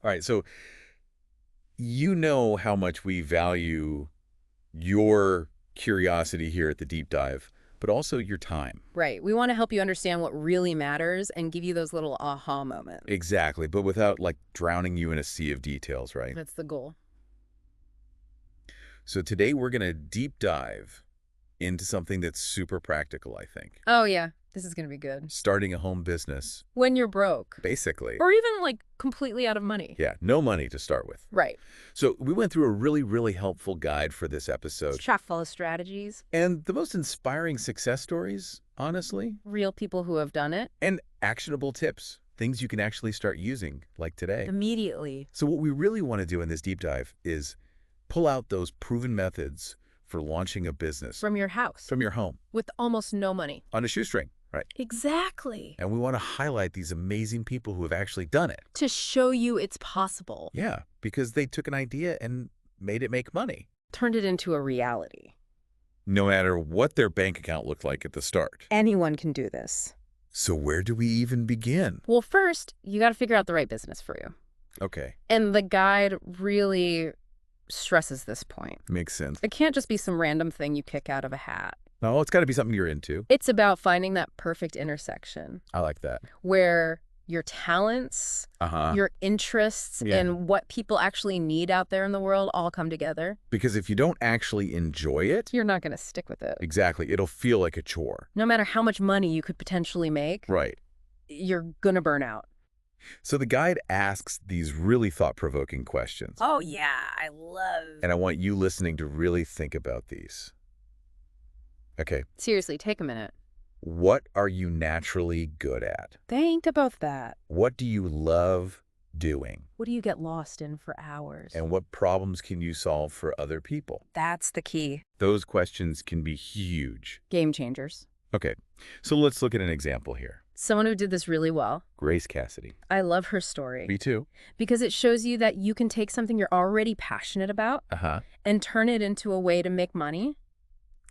All right, so you know how much we value your curiosity here at the deep dive, but also your time. Right. We want to help you understand what really matters and give you those little aha moments. Exactly, but without like drowning you in a sea of details, right? That's the goal. So today we're going to deep dive into something that's super practical, I think. Oh, yeah. This is going to be good. Starting a home business, When you're broke. basically. Or even, like, completely out of money. Yeah, no money to start with. Right. So we went through a really, really helpful guide for this It's episode. chock full of strategies. And the most inspiring success stories, honestly, Real people who have done it. and actionable tips, things you can actually start using, like today. Immediately. So what we really want to do in this deep dive is pull out those proven methods for launching a business From your house. from your home With almost no money. on a shoestring, right? Exactly. And we want to highlight these amazing people who have actually done it. To show you it's possible. Yeah, because they took an idea and made it make money, Turned it into a reality. no matter what their bank account looked like at the start. Anyone can do this. So where do we even begin? Well, first, you got to figure out the right business for you. Okay, And the guide really stresses this point. makes sense. It can't just be some random thing you kick out of a hat. No, it's got to be something you're into. It's about finding that perfect intersection I like that. where your talents, Uh-huh. your interests, Yeah. and what people actually need out there in the world all come together. Because if you don't actually enjoy it, You're not going to stick with it. exactly, it'll feel like a chore. No matter how much money you could potentially make, Right. you're going to burn out. So the guide asks these really thought-provoking questions. Oh, yeah. I love. And I want you listening to really think about these. Okay, Seriously, take a minute. what are you naturally good at? Think about that. What do you love doing? What do you get lost in for hours? And what problems can you solve for other people? That's the key. Those questions can be huge. Game changers. Okay, so let's look at an example here. Someone who did this really well. Grace Cassidy. I love her story. Me too. Because it shows you that you can take something you're already passionate about Uh-huh. and turn it into a way to make money,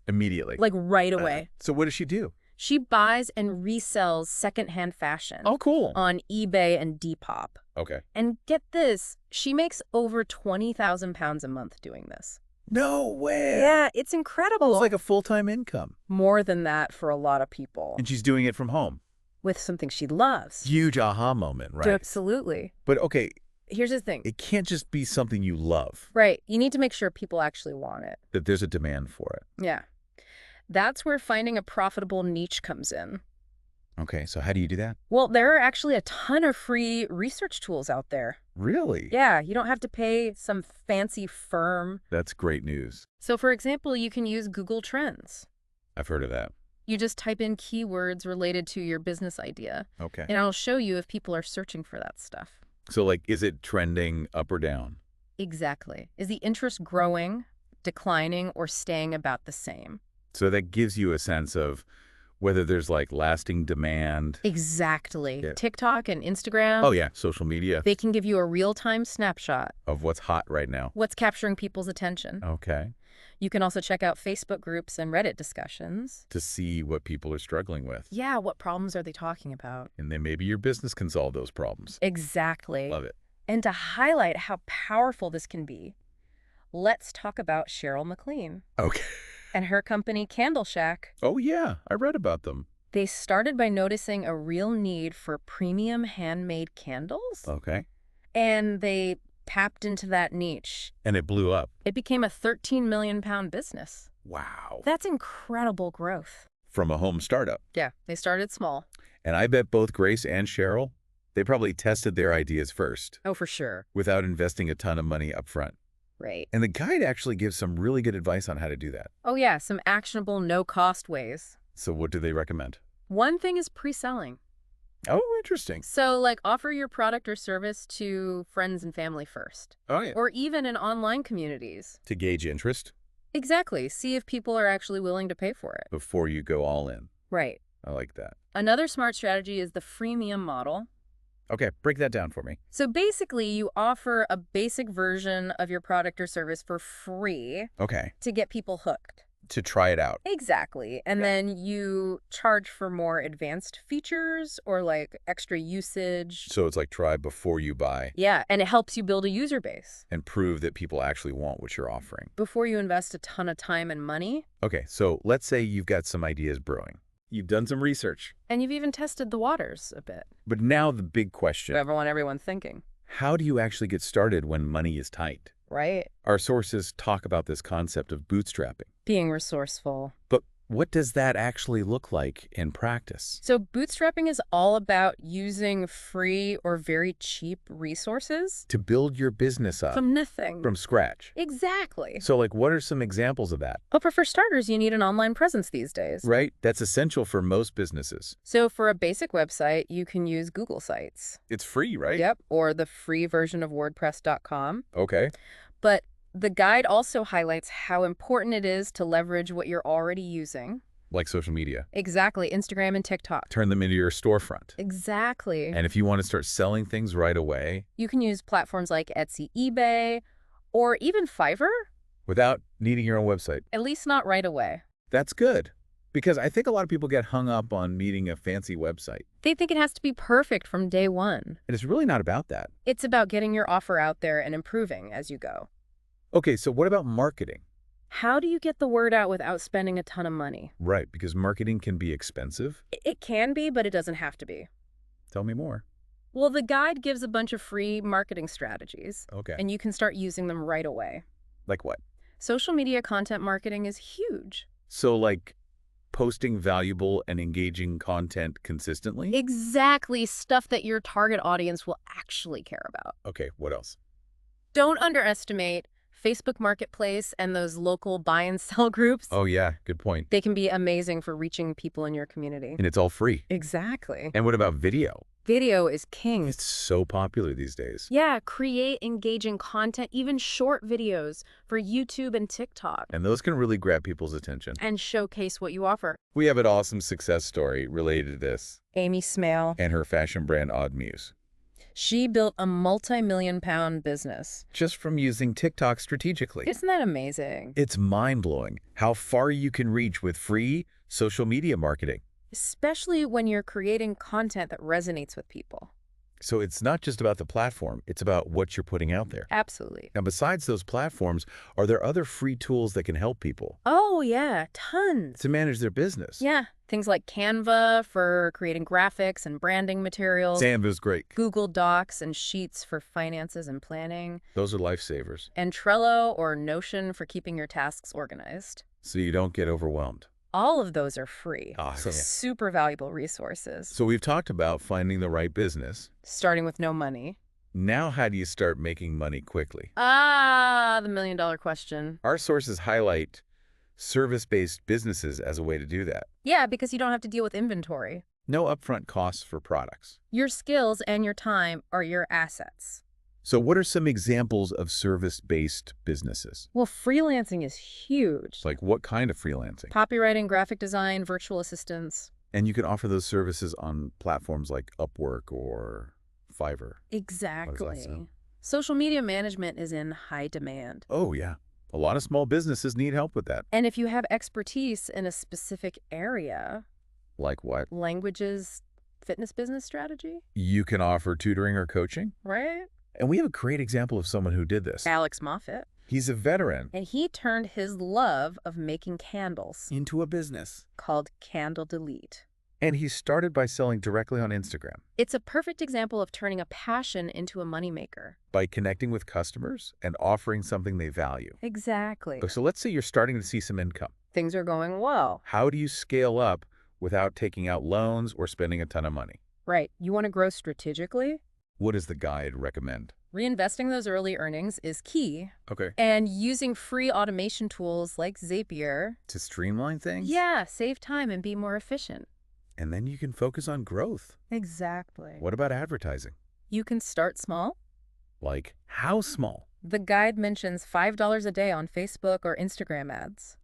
Immediately. like right away. So what does she do? She buys and resells secondhand fashion Oh, cool. on eBay and Depop. Okay. And get this, she makes over 20,000 pounds a month doing this. No way. Yeah, it's incredible. It's like a full-time income. More than that for a lot of people. And she's doing it from home. With something she loves. Huge aha moment, right? Absolutely. But okay, Here's the thing. it can't just be something you love, Right. You need to make sure people actually want it. that there's a demand for it. Yeah. That's where finding a profitable niche comes in. Okay, so how do you do that? Well, there are actually a ton of free research tools out there. Really? Yeah, you don't have to pay some fancy firm. That's great news. So, for example, you can use Google Trends. I've heard of that. You just type in keywords related to your business idea, Okay. and it'll show you if people are searching for that stuff. So, like, is it trending up or down? Exactly. Is the interest growing, declining, or staying about the same? So that gives you a sense of whether there's, like, lasting demand. Exactly. Yeah. TikTok and Instagram. Oh, yeah, social media They can give you a real-time snapshot. of what's hot right now. What's capturing people's attention. Okay. You can also check out Facebook groups and Reddit discussions. To see what people are struggling with. Yeah, what problems are they talking about? And then maybe your business can solve those problems. Exactly. Love it. And to highlight how powerful this can be, let's talk about Cheryl McLean Okay. and her company Candle Shack. Oh, yeah, I read about them. They started by noticing a real need for premium handmade candles, Okay. and they tapped into that niche. And it blew up. It became a 13 million pound business. Wow. That's incredible growth. From a home startup. Yeah, they started small. And I bet both Grace and Cheryl, they probably tested their ideas first Oh, for sure. without investing a ton of money up front. Right. And the guide actually gives some really good advice on how to do that. Oh, yeah, some actionable, no-cost ways. So what do they recommend? One thing is pre-selling. Oh, interesting. So, like, offer your product or service to friends and family first, Oh, yeah. or even in online communities. To gauge interest Exactly. See if people are actually willing to pay for it. before you go all in. Right. I like that. Another smart strategy is the freemium model. Okay, break that down for me. So basically, you offer a basic version of your product or service for free Okay. to get people hooked. to try it out. Exactly. And then you charge for more advanced features or like extra usage. So it's like try before you buy Yeah, and it helps you build a user base and prove that people actually want what you're offering. before you invest a ton of time and money. Okay, so let's say you've got some ideas brewing. You've done some research. And you've even tested the waters a bit. But now the big question, Everyone's thinking, how do you actually get started when money is tight? right? Our sources talk about this concept of bootstrapping. Being resourceful. But what does that actually look like in practice? So bootstrapping is all about using free or very cheap resources To build your business up from nothing. from scratch. Exactly. So like what are some examples of that? But for starters, you need an online presence these days. Right? That's essential for most businesses. So for a basic website, you can use Google Sites. It's free, right? Yep. Or the free version of WordPress.com. Okay. But the guide also highlights how important it is to leverage what you're already using. Like social media. Exactly. Instagram and TikTok. Turn them into your storefront. Exactly. And if you want to start selling things right away You can use platforms like Etsy, eBay, or even Fiverr, without needing your own website, at least not right away. that's good. Because I think a lot of people get hung up on needing a fancy website. They think it has to be perfect from day one. And it's really not about that. It's about getting your offer out there and improving as you go. Okay, so what about marketing? How do you get the word out without spending a ton of money? Right, because marketing can be expensive. It can be, but it doesn't have to be. Tell me more. Well, the guide gives a bunch of free marketing strategies, Okay. and you can start using them right away. Like what? Social media content marketing is huge. So like posting valuable and engaging content consistently? Exactly, stuff that your target audience will actually care about. Okay, what else? Don't underestimate Facebook Marketplace and those local buy and sell groups. Oh yeah, good point. They can be amazing for reaching people in your community. And it's all free. Exactly. And what about video? Video is king. It's so popular these days. Yeah, create engaging content, even short videos for YouTube and TikTok, And those can really grab people's attention. and showcase what you offer. We have an awesome success story related to this Amy Smale, and her fashion brand Odd Muse. she built a multi-million-pound business. Just from using TikTok strategically. Isn't that amazing? It's mind-blowing how far you can reach with free social media marketing. Especially when you're creating content that resonates with people. So it's not just about the platform, it's about what you're putting out there. Absolutely. Now, besides those platforms, are there other free tools that can help people Oh, yeah, tons. to manage their business? Yeah, things like Canva for creating graphics and branding materials, Canva's great. Google Docs and Sheets for finances and planning, Those are lifesavers, and Trello or Notion for keeping your tasks organized. so you don't get overwhelmed. All of those are free. Awesome. Super valuable resources. So we've talked about finding the right business. Starting with no money. Now, how do you start making money quickly? The million-dollar question. Our sources highlight service-based businesses as a way to do that. Yeah, because you don't have to deal with inventory. No upfront costs for products. Your skills and your time are your assets. So what are some examples of service-based businesses? Well, freelancing is huge. Like what kind of freelancing? Copywriting, graphic design, virtual assistants. And you can offer those services on platforms like Upwork or Fiverr. Exactly. sound? Social media management is in high demand. Oh, yeah. A lot of small businesses need help with that. And if you have expertise in a specific area, Like what? languages, fitness business strategy, You can offer tutoring or coaching. right? And we have a great example of someone who did this. Alex Moffat. He's a veteran. And he turned his love of making candles Into a business. called Candle Delete. And he started by selling directly on Instagram, It's a perfect example of turning a passion into a moneymaker. by connecting with customers and offering something they value. Exactly. So let's say you're starting to see some income. Things are going well. How do you scale up without taking out loans or spending a ton of money? Right. You want to grow strategically? What does the guide recommend? Reinvesting those early earnings is key. Okay. And using free automation tools like Zapier. To streamline things? Yeah, save time and be more efficient. And then you can focus on growth. Exactly. What about advertising? You can start small. Like, how small? The guide mentions $5 a day on Facebook or Instagram ads.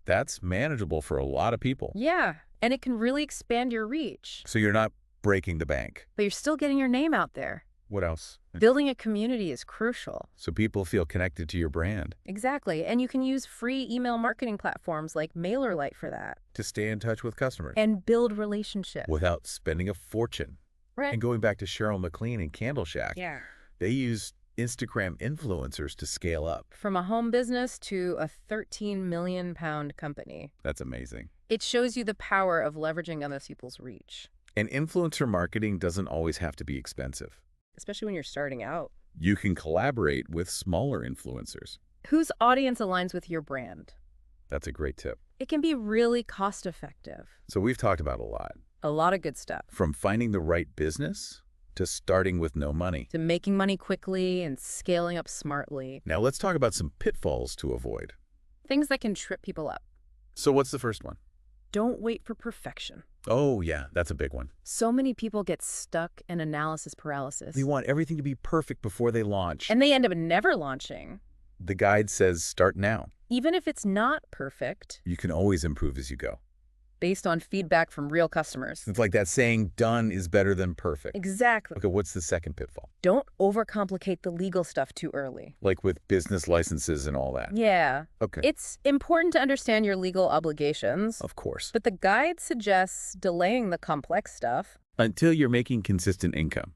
That's manageable for a lot of people. Yeah, and it can really expand your reach. So you're not breaking the bank. But you're still getting your name out there. What else? Building a community is crucial. So people feel connected to your brand. Exactly. And you can use free email marketing platforms like MailerLite for that. To stay in touch with customers. And build relationships. Without spending a fortune. Right. And going back to Cheryl McLean and Candle Shack, Yeah. they use Instagram influencers to scale up. From a home business to a 13 million pound company. That's amazing. It shows you the power of leveraging other people's reach. And influencer marketing doesn't always have to be expensive. Especially when you're starting out. You can collaborate with smaller influencers. Whose audience aligns with your brand? That's a great tip. It can be really cost-effective. So we've talked about a lot. A lot of good stuff. From finding the right business to starting with no money. To making money quickly and scaling up smartly. Now let's talk about some pitfalls to avoid. Things that can trip people up. So what's the first one? Don't wait for perfection. Oh, yeah, that's a big one. So many people get stuck in analysis paralysis. They want everything to be perfect before they launch. And they end up never launching. The guide says start now. Even if it's not perfect. You can always improve as you go. Based on feedback from real customers. It's like that saying, done is better than perfect. Exactly. Okay, what's the second pitfall? Don't overcomplicate the legal stuff too early. Like with business licenses and all that. Yeah. Okay. It's important to understand your legal obligations. Of course. But the guide suggests delaying the complex stuff. Until you're making consistent income.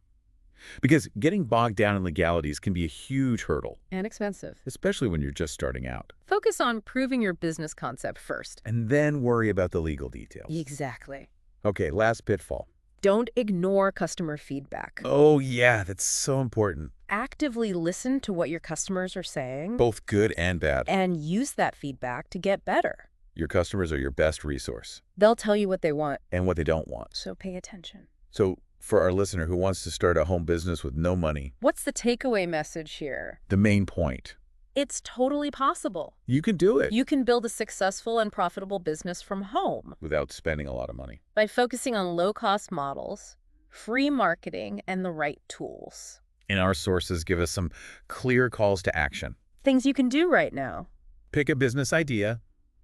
Because getting bogged down in legalities can be a huge hurdle. And expensive. Especially when you're just starting out. Focus on proving your business concept first. And then worry about the legal details. Exactly. Okay, last pitfall. Don't ignore customer feedback. Oh, yeah, that's so important. Actively listen to what your customers are saying. Both good and bad. And use that feedback to get better. Your customers are your best resource. They'll tell you what they want. And what they don't want. So pay attention. So for our listener who wants to start a home business with no money, what's the takeaway message here? the main point. It's totally possible. You can do it. You can build a successful and profitable business from home. Without spending a lot of money. By focusing on low-cost models, free marketing, and the right tools. And our sources give us some clear calls to action. Things you can do right now. Pick a business idea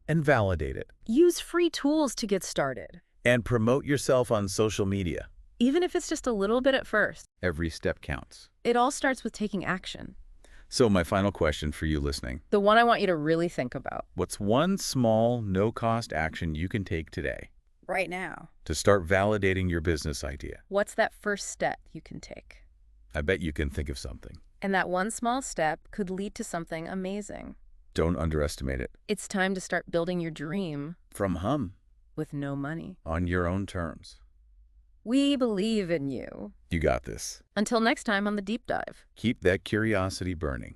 and validate it. Use free tools to get started. And promote yourself on social media. Even if it's just a little bit at first. Every step counts. It all starts with taking action. So my final question for you listening. The one I want you to really think about. What's one small, no-cost action you can take today Right now. to start validating your business idea? What's that first step you can take? I bet you can think of something. And that one small step could lead to something amazing. Don't underestimate it. It's time to start building your dream. From Hum. With no money. On your own terms. We believe in you. You got this. Until next time on The Deep Dive. Keep that curiosity burning.